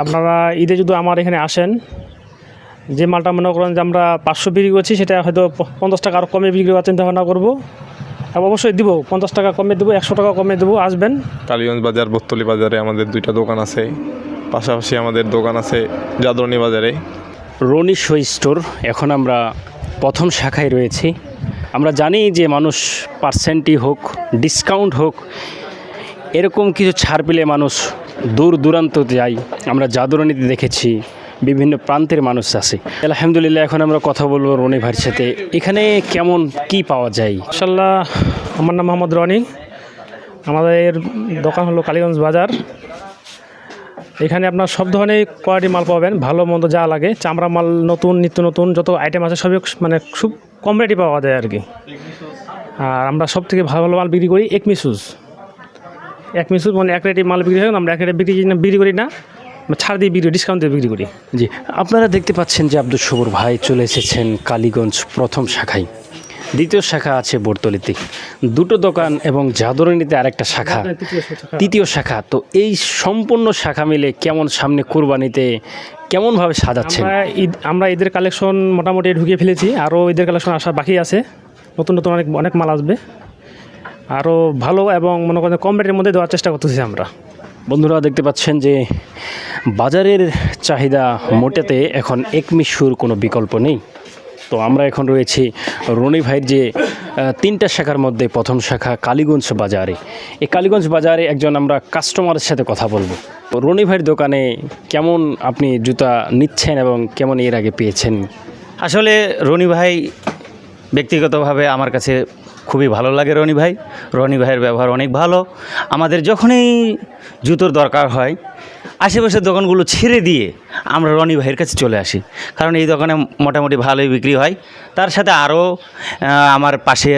আপনারা ঈদে যদি আমার এখানে আসেন, যে মালটা মনে করেন যে আমরা 500 বিক্রি করছি, সেটা হয়তো 50 টাকা আরও কমে বিক্রি করার চিন্তা ভাবনা করবো। এবং অবশ্যই দিব, 50 টাকা কমে দেবো, 100 টাকা কমে দেবো, আসবেন। কালীগঞ্জ বাজার, বর্তলী বাজারে আমাদের 2টা দোকান আছে। পাশাপাশি আমাদের দোকান আছে জাদরনি বাজারে। রনি শো স্টোর, এখন আমরা প্রথম শাখায় রয়েছি। আমরা জানি যে মানুষ পার্সেন্টই হোক, ডিসকাউন্ট হোক, এরকম কিছু ছাড় পেলে মানুষ দূর দূরান্ত যায়। আমরা জাদরনিতে দেখেছি, বিভিন্ন প্রান্তের মানুষ আছে। আলহামদুলিল্লাহ, এখন আমরা কথা বলবো রনি ভাইয়ের সাথে। এখানে কেমন কি পাওয়া যায়? ইনশাল্লাহ, আমার নাম মোহাম্মদ রনি। আমাদের দোকান হলো কালীগঞ্জ বাজার। এখানে আপনার সব ধরনের কোয়ালিটি মাল পাবেন, ভালো মন্দ যা লাগে, চামড়া মাল, নতুন নিত্য নতুন যত আইটেম আছে সবই মানে খুব কম রেটে পাওয়া যায় আর কি। আর আমরা সব থেকে ভালো ভালো মাল বিক্রি করি একমি শুজ। একমি শুজ মানে এক রেটে মাল বিক্রি হয়, আমরা এক রেটে বিক্রি করি না, ছাড় দিয়ে বিক্রি, ডিসকাউন্ট দিয়ে বিক্রি করি। জি, আপনারা দেখতে পাচ্ছেন যে আব্দুল সবুর ভাই চলে এসেছেন কালীগঞ্জ প্রথম শাখায়। দ্বিতীয় শাখা আছে বর্তলিতে, 2টো দোকান, এবং জাদরনিতে আরেকটা শাখা, তৃতীয় শাখা। তো এই সম্পূর্ণ শাখা মিলে কেমন সামনে কুরবানিতে কেমনভাবে সাজাচ্ছেন? আমরা ঈদের কালেকশন মোটামুটি ঢুকিয়ে ফেলেছি, আরও ঈদের কালেকশন আসা বাকি আছে। নতুন নতুন অনেক মাল আসবে, আরও ভালো এবং মনে করেন কম রেটের মধ্যে দেওয়ার চেষ্টা করতেছি আমরা। বন্ধুরা দেখতে পাচ্ছেন যে বাজারের চাহিদা মোটেতে এখন একমি শুর কোনো বিকল্প নেই। তো আমরা এখন রয়েছি রনি ভাইয়ের যে 3টা শাখার মধ্যে প্রথম শাখা কালীগঞ্জ বাজারে। এই কালীগঞ্জ বাজারে একজন আমরা কাস্টমারের সাথে কথা বলবো। রনি ভাইয়ের দোকানে কেমন আপনি জুতা নিচ্ছেন এবং কেমন এর আগে পেয়েছেন? আসলে রনি ভাই ব্যক্তিগতভাবে আমার কাছে খুবই ভালো লাগে। রনি ভাইয়ের ব্যবহার অনেক ভালো। আমাদের যখনই জুতোর দরকার হয়, আশেপাশের দোকানগুলো ছেড়ে দিয়ে আমরা রনি ভাইয়ের কাছে চলে আসি, কারণ এই দোকানে মোটামুটি ভালোই বিক্রি হয়। তার সাথে আরও আমার পাশে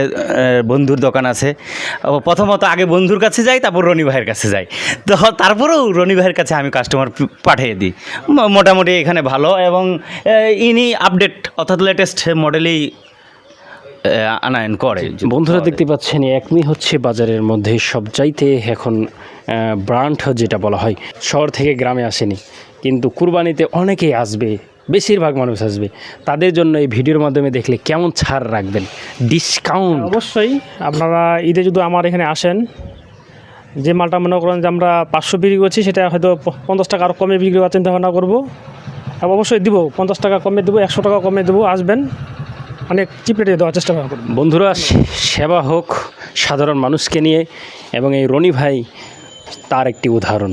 বন্ধুর দোকান আছে। প্রথমত আগে বন্ধুর কাছে যাই, তারপর রনি ভাইয়ের কাছে যাই। তো তারপরেও রনি ভাইয়ের কাছে আমি কাস্টমার পাঠিয়ে দিই। মোটামুটি এখানে ভালো, এবং ইনি আপডেট অর্থাৎ লেটেস্ট মডেলেই আনায়ন করে। বন্ধুরা দেখতে পাচ্ছেন একমি হচ্ছে বাজারের মধ্যে সবচাইতে এখন ব্র্যান্ড যেটা বলা হয়। শহর থেকে গ্রামে আসেনি, কিন্তু কুরবানিতে অনেকেই আসবে, বেশিরভাগ মানুষ আসবে। তাদের জন্য এই ভিডিওর মাধ্যমে দেখলে কেমন ছাড় রাখবেন, ডিসকাউন্ট? অবশ্যই আপনারা ঈদে যদি আমার এখানে আসেন, যে মালটা মনে করেন যে আমরা 500 বিক্রি করছি, সেটা হয়তো 50 টাকা আরও কমে বিক্রি করার চিন্তা ভাবনা করবো। এবং অবশ্যই দিব, 50 টাকা কমে দেবো, 100 টাকা কমে দেবো, আসবেন। অনেক চিপ রেটে দেওয়ার চেষ্টা করব। বন্ধুরা, সেবা হোক সাধারণ মানুষকে নিয়ে, এবং এই রনি ভাই তার একটি উদাহরণ।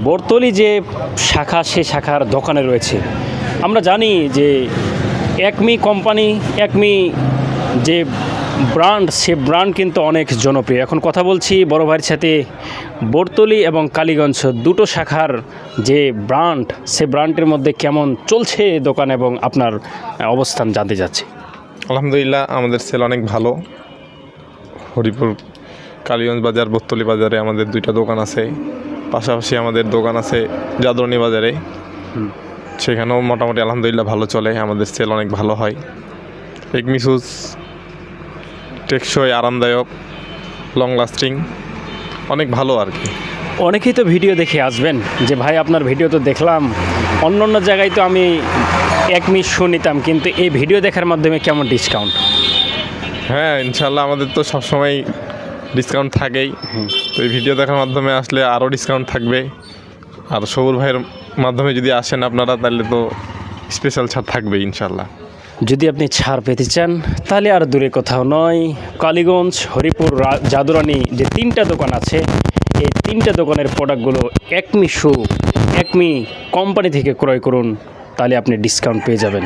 বর্তলি যে শাখা, সে শাখার দোকানে রয়েছে। আমরা জানি যে একমি কোম্পানি, একমি যে ব্র্যান্ড, সে ব্র্যান্ড কিন্তু অনেক জনপ্রিয়। এখন কথা বলছি বড় ভাইয়ের সাথে। বর্তলি এবং কালীগঞ্জ 2টো শাখার যে ব্র্যান্ড, সে ব্র্যান্ডের মধ্যে কেমন চলছে দোকান এবং আপনার অবস্থান জানতে যাচ্ছি। আলহামদুলিল্লাহ, আমাদের সেল অনেক ভালো। হরিপুর, কালীগঞ্জ বাজার, বর্তলী বাজারে আমাদের 2টা দোকান আছে। পাশাপাশি আমাদের দোকান আছে জাদরনি বাজারে। সেখানেও মোটামুটি আলহামদুলিল্লাহ ভালো চলে, আমাদের সেল অনেক ভালো হয়। একমি শুজ টেকসই, আরামদায়ক, লং লাস্টিং, অনেক ভালো আর কি। অনেকেই তো ভিডিও দেখে আসবেন যে ভাই আপনার ভিডিও তো দেখলাম, অন্য অন্য জায়গায় তো আমি একমি শু নিতাম, কিন্তু এই ভিডিও দেখার মাধ্যমে কেমন ডিসকাউন্ট? হ্যাঁ, ইনশাল্লাহ আমাদের তো সবসময় ডিসকাউন্ট থাকেই। তো এই ভিডিও দেখার মাধ্যমে আসলে আরও ডিসকাউন্ট থাকবে। আর সবুর ভাইয়ের মাধ্যমে যদি আসেন আপনারা, তাহলে তো স্পেশাল ছাড় থাকবে ইনশাল্লাহ। যদি আপনি ছাড় পেতে চান তাহলে আর দূরে কোথাও নয়, কালীগঞ্জ, হরিপুর, জাদুরানি যে 3টা দোকান আছে, এই 3টা দোকানের প্রোডাক্টগুলো একমি শু, একমি কোম্পানি থেকে ক্রয় করুন, তাহলে আপনি ডিসকাউন্ট পেয়ে যাবেন।